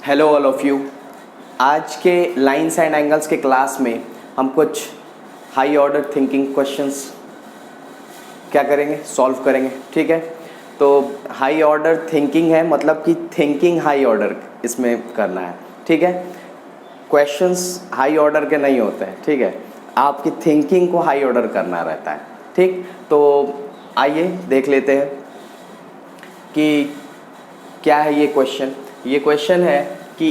Hello all of you. आज के lines and angles के क्लास में हम कुछ हाई ऑर्डर थिंकिंग क्वेश्चंस क्या करेंगे, सॉल्व करेंगे। ठीक है, तो हाई ऑर्डर थिंकिंग है, मतलब कि थिंकिंग हाई ऑर्डर इसमें करना है। ठीक है, क्वेश्चंस हाई ऑर्डर के नहीं होते हैं। ठीक है, आपकी थिंकिंग को हाई ऑर्डर करना रहता है। ठीक, तो आइए देख लेते हैं कि क्या है ये क्वेश्चन। ये क्वेश्चन है कि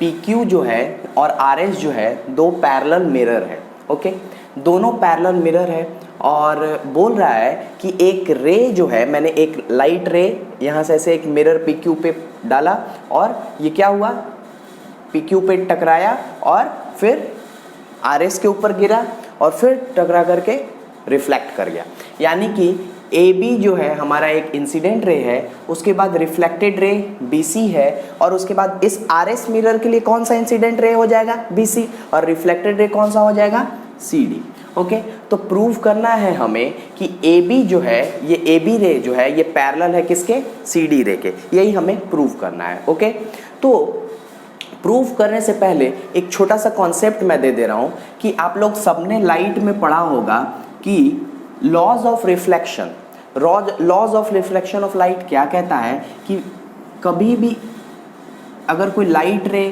PQ जो है और RS जो है दो पैरेलल मिरर है। ओके, दोनों पैरेलल मिरर है और बोल रहा है कि एक रे जो है, मैंने एक लाइट रे यहाँ से ऐसे एक मिरर PQ पे डाला और ये क्या हुआ, PQ पे टकराया और फिर RS के ऊपर गिरा और फिर टकरा करके रिफ्लेक्ट कर गया। यानी कि AB जो है हमारा एक इंसिडेंट रे है, उसके बाद रिफ्लेक्टेड रे BC है और उसके बाद इस RS मिरर के लिए कौन सा इंसिडेंट रे हो जाएगा, BC, और रिफ्लेक्टेड रे कौन सा हो जाएगा, CD। ओके, तो प्रूव करना है हमें कि AB जो है, ये AB रे जो है ये पैरेलल है किसके, CD रे के। यही हमें प्रूव करना है। ओके, तो प्रूव करने से पहले एक छोटा सा कॉन्सेप्ट मैं दे रहा हूँ कि आप लोग सबने लाइट में पढ़ा होगा कि laws of reflection, laws of reflection of light क्या कहता है कि कभी भी अगर कोई लाइट रे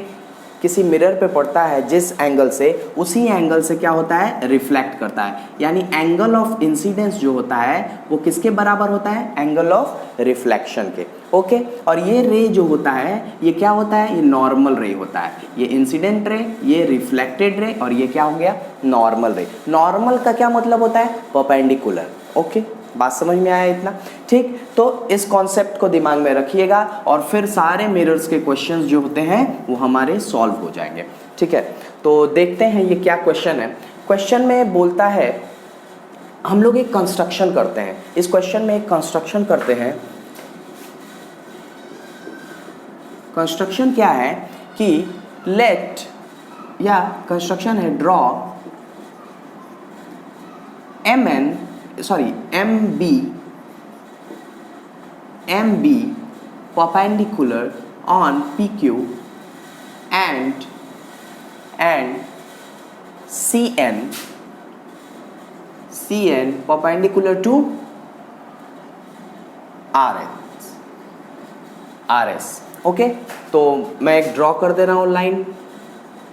किसी मिरर पे पड़ता है जिस एंगल से, उसी एंगल से क्या होता है, रिफ्लेक्ट करता है। यानी एंगल ऑफ इंसिडेंस जो होता है वो किसके बराबर होता है, एंगल ऑफ रिफ्लेक्शन के। ओके, और ये रे जो होता है ये क्या होता है, ये नॉर्मल रे होता है। ये इंसिडेंट रे, ये रिफ्लेक्टेड रे और ये क्या हो गया, नॉर्मल रे। नॉर्मल का क्या मतलब होता है, परपेंडिकुलर। ओके, बात समझ में आया इतना? ठीक, तो इस कॉन्सेप्ट को दिमाग में रखिएगा और फिर सारे मिरर्स के क्वेश्चंस जो होते हैं वो हमारे सॉल्व हो जाएंगे। ठीक है, तो देखते हैं ये क्या क्वेश्चन है। क्वेश्चन में बोलता है, हम लोग एक कंस्ट्रक्शन करते हैं। इस क्वेश्चन में एक कंस्ट्रक्शन करते हैं। कंस्ट्रक्शन क्या है कि लेट, या कंस्ट्रक्शन है draw MB perpendicular on PQ and CN perpendicular to RS। Okay, तो मैं एक ड्रॉ कर दे रहा हूँ लाइन।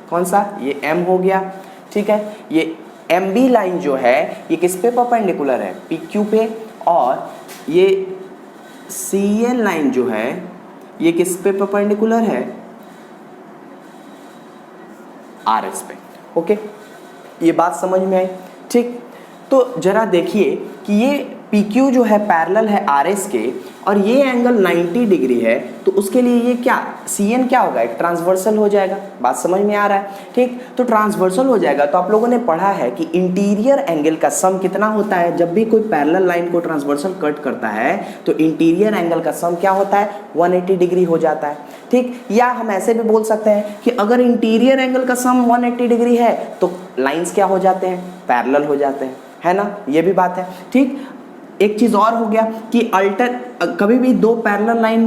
कौन सा, ये M हो गया। ठीक है, ये MB लाइन जो है ये किस पे परपेंडिकुलर है, PQ पे, और ये CN लाइन जो है ये किस पे परपेंडिकुलर है, RS पे। ओके, ये बात समझ में आई? ठीक, तो जरा देखिए कि ये PQ जो है पैरेलल है RS के और ये एंगल 90 डिग्री है, तो उसके लिए ये क्या, CN क्या होगा, एक ट्रांसवर्सल हो जाएगा। बात समझ में आ रहा है? ठीक, तो ट्रांसवर्सल हो जाएगा। तो आप लोगों ने पढ़ा है कि इंटीरियर एंगल का सम कितना होता है, जब भी कोई पैरेलल लाइन को ट्रांसवर्सल कट करता है तो इंटीरियर एंगल का सम क्या होता है, 180 डिग्री हो जाता है। ठीक, या हम ऐसे भी बोल सकते हैं कि अगर इंटीरियर एंगल का सम 180 डिग्री है तो लाइन्स क्या हो जाते हैं, पैरेलल हो जाते हैं, है ना? ये भी बात है। ठीक, एक चीज और हो गया कि कभी भी दो पैरेलल लाइन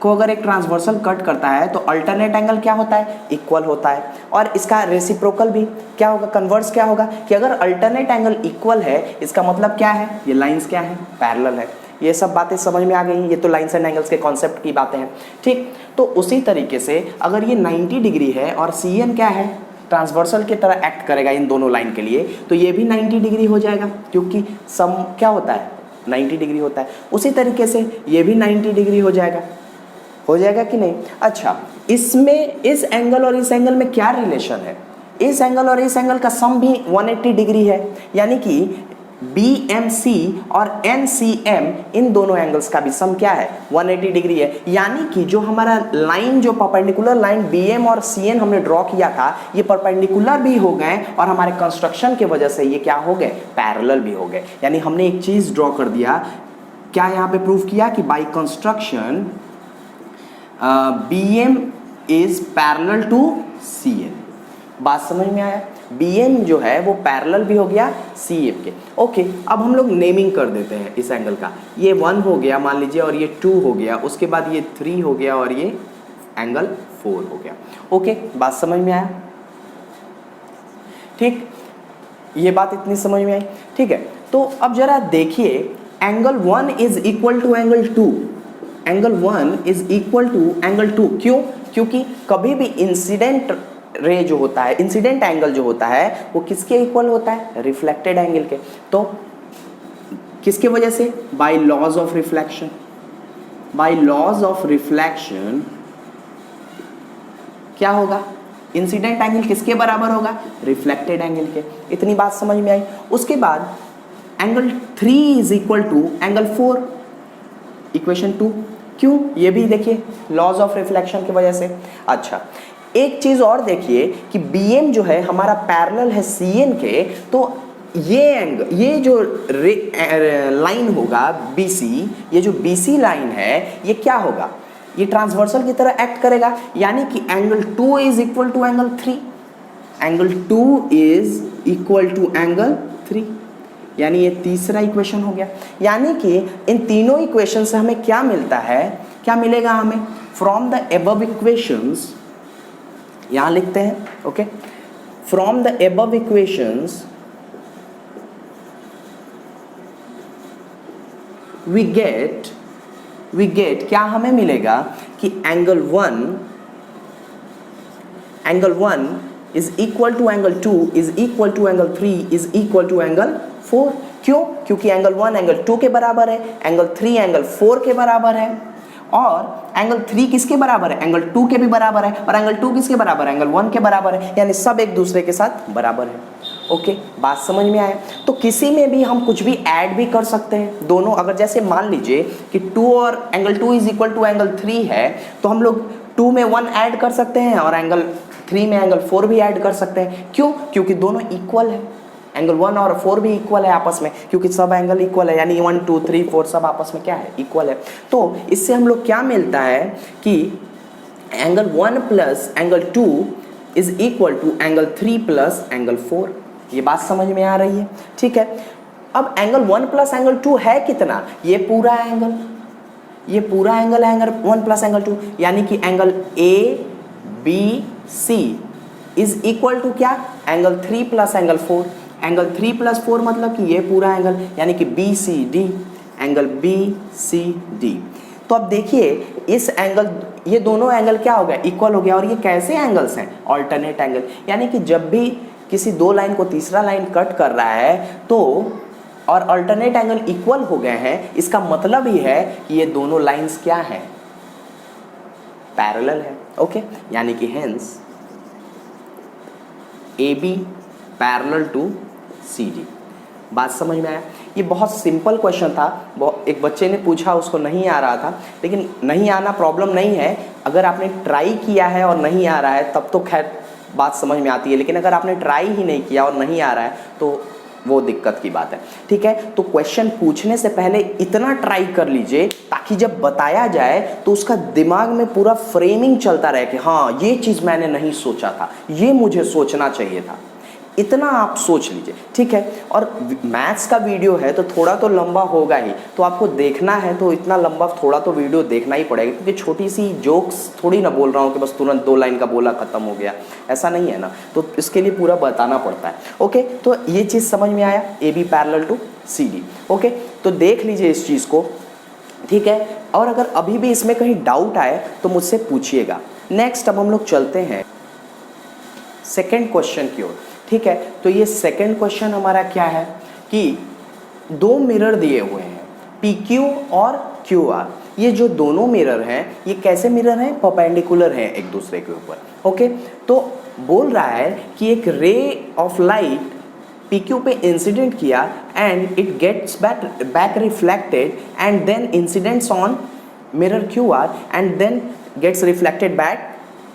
को अगर एक ट्रांसवर्सल कट करता है तो अल्टरनेट एंगल क्या होता है, इक्वल होता है। और इसका रेसिप्रोकल भी क्या होगा, कन्वर्स क्या होगा, कि अगर अल्टरनेट एंगल इक्वल है इसका मतलब क्या है, ये लाइंस क्या है, पैरेलल है। ये सब बातें समझ में आ गई। ये तो लाइंस एंड एंगल्स के कॉन्सेप्ट की बातें हैं। ठीक, तो उसी तरीके से अगर ये 90 डिग्री है और CN क्या है, ट्रांसवर्सल की तरह एक्ट करेगा इन दोनों लाइन के लिए, तो ये भी 90 डिग्री हो जाएगा क्योंकि सम क्या होता है, 90 डिग्री होता है। उसी तरीके से ये भी 90 डिग्री हो जाएगा कि नहीं? अच्छा, इसमें इस एंगल और इस एंगल में क्या रिलेशन है, इस एंगल और इस एंगल का सम भी 180 डिग्री है। यानी कि BMC और NCM इन दोनों एंगल्स का भी सम क्या है, 180 डिग्री है। यानी कि जो हमारा लाइन, जो परपेंडिकुलर लाइन BM और CN हमने ड्रॉ किया था, ये परपेंडिकुलर भी हो गए और हमारे कंस्ट्रक्शन की वजह से ये क्या हो गए, पैरेलल भी हो गए। यानी हमने एक चीज ड्रॉ कर दिया, क्या यहाँ पे प्रूव किया कि by construction BM is parallel to CN। बात समझ में आया? BM जो है वो पैरेलल भी हो गया CM के। ओके, अब हम लोग नेमिंग कर देते हैं इस एंगल का। ये 1 हो गया मान लीजिए और ये 2 हो गया, उसके बाद ये 3 हो गया और ये एंगल 4 हो गया। ओके, बात समझ में आया? ठीक, ये बात इतनी समझ में आई। ठीक है, तो अब जरा देखिए, angle 1 is equal to angle 2, angle 1 is equal to angle 2। क्यों? क्योंकि कभी भी इंसिडेंट रे जो होता है, इंसिडेंट एंगल जो होता है वो किसके इक्वल होता है? रिफ्लेक्टेड एंगल के। तो किसके वजह से? By laws of reflection. By laws of reflection क्या होगा? इंसिडेंट एंगल किसके बराबर होगा? रिफ्लेक्टेड एंगल के। इतनी बात समझ में आई। उसके बाद angle 3 is equal to angle 4, equation 2। क्यों? ये भी देखिए लॉज ऑफ रिफ्लेक्शन की वजह से। अच्छा, एक चीज और देखिए कि BM जो है हमारा पैरेलल है CN के, तो ये जो लाइन होगा BC, ये जो BC लाइन है ये क्या होगा? ये ट्रांसवर्सल की तरह एक्ट करेगा, यानी कि angle 2 is equal to angle 3, angle 2 is equal to angle 3, यानी ये तीसरा इक्वेशन हो गया। यानी कि इन तीनों इक्वेशन से हमें क्या मिलता है? क्या मिलेगा हमें? फ्रॉम द एबव इक्वेशंस, यहां लिखते हैं, okay, from the above equations we get क्या हमें मिलेगा कि angle 1 is equal to angle 2 is equal to angle 3 is equal to angle 4। क्यों? क्योंकि एंगल 1 एंगल 2 के बराबर है, एंगल 3 एंगल 4 के बराबर है, और एंगल 3 किसके बराबर है? एंगल 2 के भी बराबर है, और एंगल 2 किसके बराबर है? एंगल 1 के बराबर है, यानी सब एक दूसरे के साथ बराबर है। ओके, बात समझ में आया? तो किसी में भी हम कुछ भी ऐड भी कर सकते हैं। दोनों, अगर जैसे मान लीजिए कि 2 और angle 2 is equal to angle 3 है, तो हम लोग 2 में 1 ऐड कर सकते हैं और एंगल 3 में एंगल 4 भी ऐड कर सकते हैं। क्यों? क्योंकि दोनों इक्वल है, एंगल 1 और 4 भी इक्वल है आपस में, क्योंकि सब एंगल इक्वल है, यानी 1 2 3 4 सब आपस में क्या है? इक्वल है। तो इससे हम लोग क्या मिलता है कि angle 1 plus angle 2 is equal to angle 3 plus angle 4। ये बात समझ में आ रही है? ठीक है, अब एंगल 1 प्लस एंगल 2 है कितना? ये पूरा एंगल, ये पूरा एंगल है एंगल 1 प्लस एंगल 2, यानी कि angle ABC is equal to क्या? Angle 3 plus angle 4। Angle 3 plus 4 मतलब कि ये पूरा एंगल, यानी कि BCD, एंगल BCD। तो अब देखिए इस एंगल, ये दोनों एंगल क्या हो गया? इक्वल हो गया। और ये कैसे एंगल्स हैं? ऑल्टरनेट एंगल, यानी कि जब भी किसी दो लाइन को तीसरा लाइन कट कर रहा है तो और अल्टरनेट एंगल इक्वल हो गए हैं, इसका मतलब ही है कि ये दोनों लाइंस क्या हैं? पैरेलल है। ओके, यानी कि hence AB parallel to CD। बात समझ में आया? ये बहुत सिंपल क्वेश्चन था, एक बच्चे ने पूछा, उसको नहीं आ रहा था, लेकिन नहीं आना प्रॉब्लम नहीं है। अगर आपने ट्राई किया है और नहीं आ रहा है तब तो खैर बात समझ में आती है, लेकिन अगर आपने ट्राई ही नहीं किया और नहीं आ रहा है तो वो दिक्कत की बात है। ठीक है, तो क्वेश्चन पूछने से पहले इतना ट्राई कर लीजिए ताकि जब बताया जाए तो उसका दिमाग में पूरा फ्रेमिंग चलता रहे कि हाँ ये चीज़ मैंने नहीं सोचा था, ये मुझे सोचना चाहिए था। इतना आप सोच लीजिए, ठीक है। और मैथ्स का वीडियो है तो थोड़ा तो लंबा होगा ही, तो आपको देखना है तो इतना लंबा थोड़ा तो वीडियो देखना ही पड़ेगा, क्योंकि छोटी सी जोक्स थोड़ी ना बोल रहा हूँ कि बस तुरंत 2 लाइन का बोला ख़त्म हो गया, ऐसा नहीं है ना, तो इसके लिए पूरा बताना पड़ता है। ओके, तो ये चीज़ समझ में आया, AB parallel to CD। Okay, तो देख लीजिए इस चीज़ को, ठीक है। और अगर अभी भी इसमें कहीं डाउट आए तो मुझसे पूछिएगा। नेक्स्ट अब हम लोग चलते हैं सेकेंड क्वेश्चन की ओर, ठीक है। तो ये सेकेंड क्वेश्चन हमारा क्या है कि 2 मिरर दिए हुए हैं PQ और QR। ये जो दोनों मिरर हैं ये कैसे मिरर हैं? परपेंडिकुलर हैं एक दूसरे के ऊपर। ओके, तो बोल रहा है कि एक रे ऑफ लाइट PQ पे इंसिडेंट किया and it gets back reflected and then incidents on mirror QR and then gets reflected back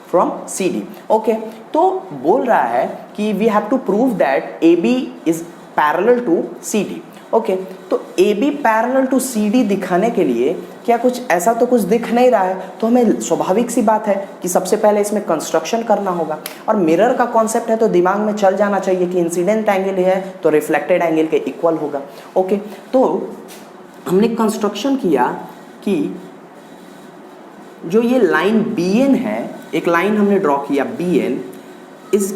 from CD। Okay, तो बोल रहा है कि we have to prove that AB is parallel to CD। Okay, तो AB parallel to CD दिखाने के लिए क्या कुछ ऐसा तो कुछ दिख नहीं रहा है, तो हमें स्वाभाविक सी बात है कि सबसे पहले इसमें कंस्ट्रक्शन करना होगा। और मिरर का कॉन्सेप्ट है तो दिमाग में चल जाना चाहिए कि इंसिडेंट एंगल है तो रिफ्लेक्टेड एंगल के इक्वल होगा। ओके, तो हमने कंस्ट्रक्शन किया कि जो ये लाइन BN है, एक लाइन हमने ड्रॉ किया BN, इस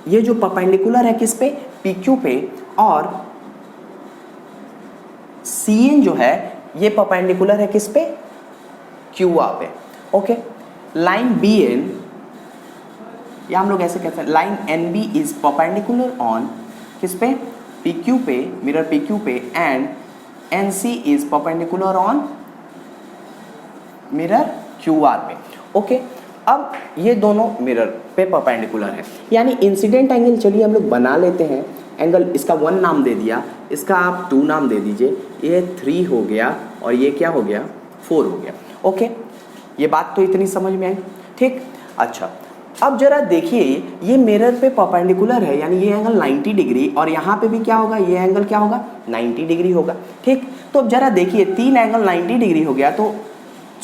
ये जो परपेंडिकुलर है किस पे, PQ पे, और CN जो है ये परपेंडिकुलर है किस पे, QR पे। ओके, लाइन BN या हम लोग ऐसे कहते हैं line NB is perpendicular on किस पे, PQ पे, मिरर PQ पे, and NC is perpendicular on mirror QR पे। ओके, अब ये दोनों मिरर पे परपेंडिकुलर है, यानी इंसिडेंट एंगल चलिए हम लोग बना लेते हैं। एंगल इसका 1 नाम दे दिया, इसका आप 2 नाम दे दीजिए, ये 3 हो गया और ये क्या हो गया, 4 हो गया। ओके, ये बात तो इतनी समझ में आई, ठीक। अच्छा, अब जरा देखिए ये मिरर पे परपेंडिकुलर है, यानी ये एंगल 90 डिग्री, और यहाँ पे भी क्या होगा, ये एंगल क्या होगा, 90 डिग्री होगा, ठीक। तो अब जरा देखिए 3 एंगल 90 डिग्री हो गया, तो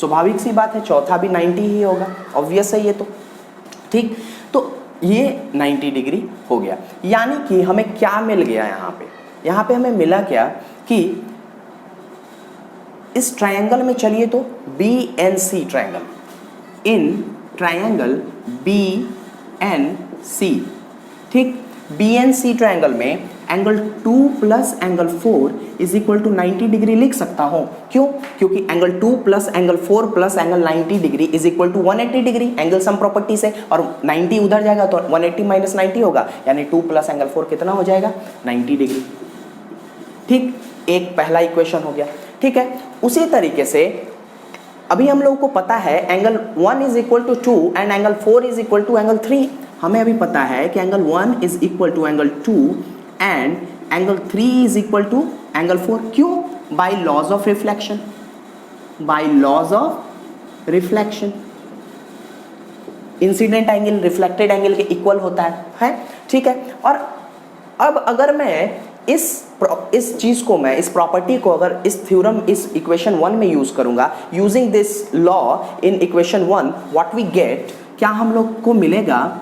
स्वाभाविक सी बात है चौथा भी 90 ही होगा, ऑब्वियस है ये तो, ठीक। तो ये 90 डिग्री हो गया, यानी कि हमें क्या मिल गया यहाँ पे हमें मिला क्या कि इस ट्रायंगल में चलिए तो BNC triangle, in triangle BNC, ठीक, BNC ट्रायंगल में angle 2 plus angle 4 is equal to 90 degree लिख सकता हूं। क्यों? क्योंकि angle 2 plus angle 4 plus angle 90 degree is equal to 180 degree angle sum property से, और 90 उधर जाएगा तो 180 माइनस 90 होगा, यानी 2 प्लस एंगल 4 कितना हो जाएगा, 90 डिग्री, ठीक। एक पहला इक्वेशन हो गया, ठीक है। उसी तरीके से अभी हम लोगों को पता है angle 1 is equal to 2 and angle 4 is equal to angle 3। हमें अभी पता है कि angle 1 is equal to angle 2 and angle 3 is equal to angle 4। क्यों? By laws of reflection, by laws of reflection incident angle reflected angle के equal होता है, ठीक है। और अब अगर मैं इस चीज को, मैं इस प्रॉपर्टी को अगर इस थ्योरम, इस इक्वेशन 1 में यूज करूंगा, using this law in equation 1, what we get, क्या हम लोग को मिलेगा,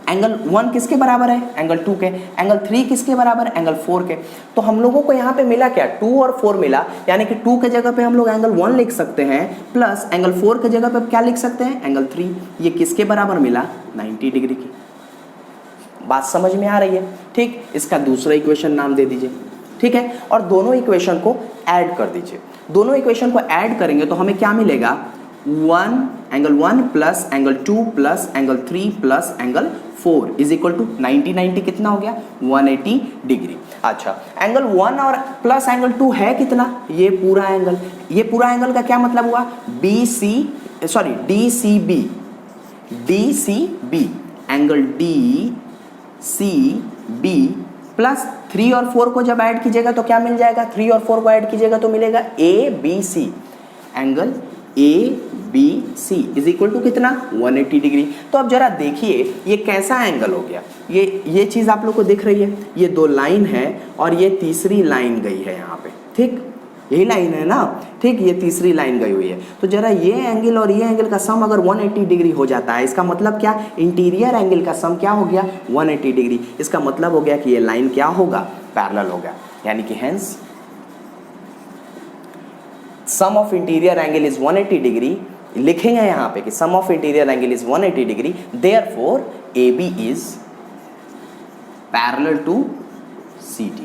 एंगल 1 किसके बराबर है, एंगल 2 के, एंगल 3 किसके बराबर है, एंगल 4 के। तो हम लोगों को यहाँ पे मिला क्या, 2 और 4 मिला, यानी कि 2 के जगह पे हम लोग एंगल 1 लिख सकते हैं, प्लस एंगल 4 के जगह पे क्या लिख सकते हैं, एंगल 3। ये किसके बराबर मिला, 90 डिग्री की। बात समझ में आ रही है, ठीक। इसका दूसरा इक्वेशन नाम दे दीजिए, ठीक है, और दोनों इक्वेशन को ऐड कर दीजिए। दोनों इक्वेशन को ऐड करेंगे तो हमें क्या मिलेगा, angle 1 plus angle 2 plus angle 3 plus angle 4 is equal to 90 कितना हो गया, 180 डिग्री। अच्छा, एंगल 1 और प्लस एंगल 2 है कितना, ये पूरा एंगल। ये पूरा एंगल का क्या मतलब हुआ, DCB, एंगल DCB प्लस 3 और 4 को जब ऐड कीजिएगा तो क्या मिल जाएगा, 3 और 4 को ऐड कीजिएगा तो मिलेगा ABC, angle ABC is equal to कितना, 180 डिग्री। तो अब जरा देखिए ये कैसा एंगल हो गया, ये चीज आप लोग को दिख रही है, ये 2 लाइन है और ये तीसरी लाइन गई है यहाँ पे, ठीक, यही लाइन है ना, ठीक, ये तीसरी लाइन गई हुई है। तो जरा ये एंगल और ये एंगल का सम अगर 180 डिग्री हो जाता है, इसका मतलब क्या, इंटीरियर एंगल का सम क्या हो गया, 180 डिग्री। इसका मतलब हो गया कि ये लाइन क्या होगा, पैरेलल होगा, यानी कि hence sum of interior angle is 180 degree. लिखेंगे यहाँ पे कि sum of interior angle is 180 degree, therefore AB is parallel to CD।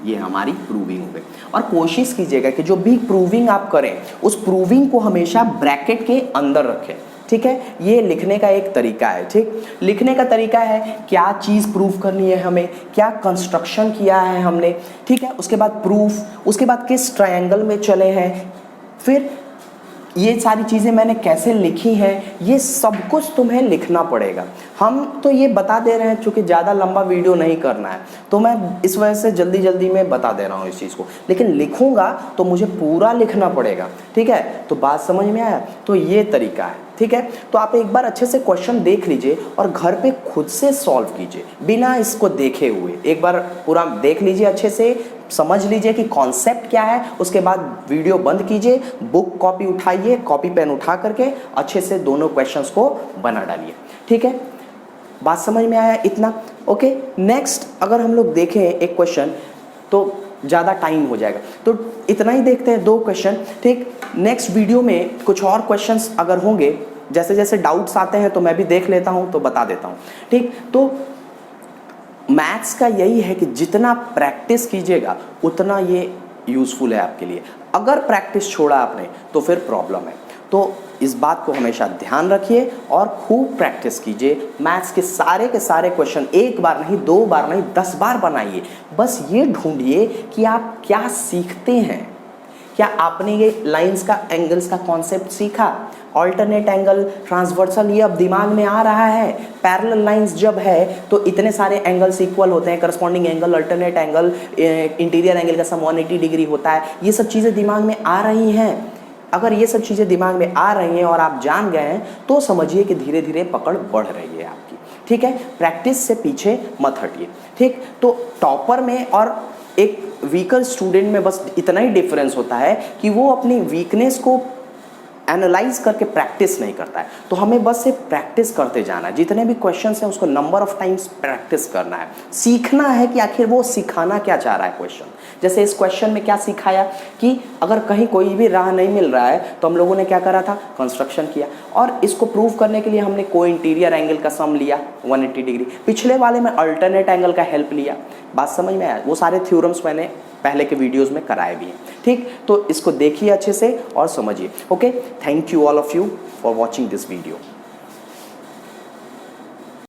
ये हमारी प्रूविंग हो गई। और कोशिश कीजिएगा कि जो भी प्रूविंग आप करें उस प्रूविंग को हमेशा ब्रैकेट के अंदर रखें, ठीक है। ये लिखने का एक तरीका है, ठीक, लिखने का तरीका है क्या चीज़ प्रूफ करनी है हमें, क्या कंस्ट्रक्शन किया है हमने, ठीक है, उसके बाद प्रूफ, उसके बाद किस ट्रायंगल में चले हैं, फिर ये सारी चीज़ें मैंने कैसे लिखी हैं, ये सब कुछ तुम्हें लिखना पड़ेगा। हम तो ये बता दे रहे हैं, चूँकि ज़्यादा लंबा वीडियो नहीं करना है तो मैं इस वजह से जल्दी जल्दी में बता दे रहा हूँ इस चीज़ को, लेकिन लिखूँगा तो मुझे पूरा लिखना पड़ेगा, ठीक है। तो बात समझ में आया, तो ये तरीका है, ठीक है। तो आप एक बार अच्छे से क्वेश्चन देख लीजिए और घर पे खुद से सॉल्व कीजिए बिना इसको देखे हुए। एक बार पूरा देख लीजिए, अच्छे से समझ लीजिए कि कॉन्सेप्ट क्या है, उसके बाद वीडियो बंद कीजिए, बुक कॉपी उठाइए, कॉपी पेन उठा करके अच्छे से दोनों क्वेश्चंस को बना डालिए, ठीक है। बात समझ में आया इतना, ओके। नेक्स्ट अगर हम लोग देखें एक क्वेश्चन तो ज़्यादा टाइम हो जाएगा, तो इतना ही देखते हैं, 2 क्वेश्चन, ठीक। नेक्स्ट वीडियो में कुछ और क्वेश्चंस अगर होंगे, जैसे जैसे डाउट्स आते हैं तो मैं भी देख लेता हूं, तो बता देता हूं। ठीक, तो मैथ्स का यही है कि जितना प्रैक्टिस कीजिएगा उतना ये यूज़फुल है आपके लिए। अगर प्रैक्टिस छोड़ा आपने तो फिर प्रॉब्लम है। तो इस बात को हमेशा ध्यान रखिए और खूब प्रैक्टिस कीजिए। मैथ्स के सारे क्वेश्चन एक बार नहीं, 2 बार नहीं, 10 बार बनाइए। बस ये ढूंढिए कि आप क्या सीखते हैं। क्या आपने ये लाइंस का, एंगल्स का कॉन्सेप्ट सीखा? ऑल्टरनेट एंगल, ट्रांसवर्सल, ये अब दिमाग में आ रहा है। पैरेलल लाइंस जब है तो इतने सारे एंगल्स इक्वल होते हैं, corresponding angle, alternate angle, interior angle का सम 180 डिग्री होता है। ये सब चीज़ें दिमाग में आ रही हैं। अगर ये सब चीज़ें दिमाग में आ रही हैं और आप जान गए हैं तो समझिए कि धीरे धीरे पकड़ बढ़ रही है आपकी। ठीक है, प्रैक्टिस से पीछे मत हटिए। ठीक, तो टॉपर में और एक वीकर स्टूडेंट में बस इतना ही डिफरेंस होता है कि वो अपनी वीकनेस को एनालाइज करके प्रैक्टिस नहीं करता है। तो हमें बस से प्रैक्टिस करते जाना है। जितने भी क्वेश्चंस हैं उसको नंबर ऑफ टाइम्स प्रैक्टिस करना है। सीखना है कि आखिर वो सिखाना क्या चाह रहा है क्वेश्चन। जैसे इस क्वेश्चन में क्या सिखाया कि अगर कहीं कोई भी राह नहीं मिल रहा है तो हम लोगों ने क्या करा था, कंस्ट्रक्शन किया। और इसको प्रूव करने के लिए हमने को इंटीरियर एंगल का सम लिया 180 डिग्री। पिछले वाले में अल्टरनेट एंगल का हेल्प लिया। बात समझ में आया? वो सारे थ्योरम्स मैंने पहले के वीडियोस में कराए भी हैं। ठीक, तो इसको देखिए अच्छे से और समझिए। Okay, thank you all of you for watching this video.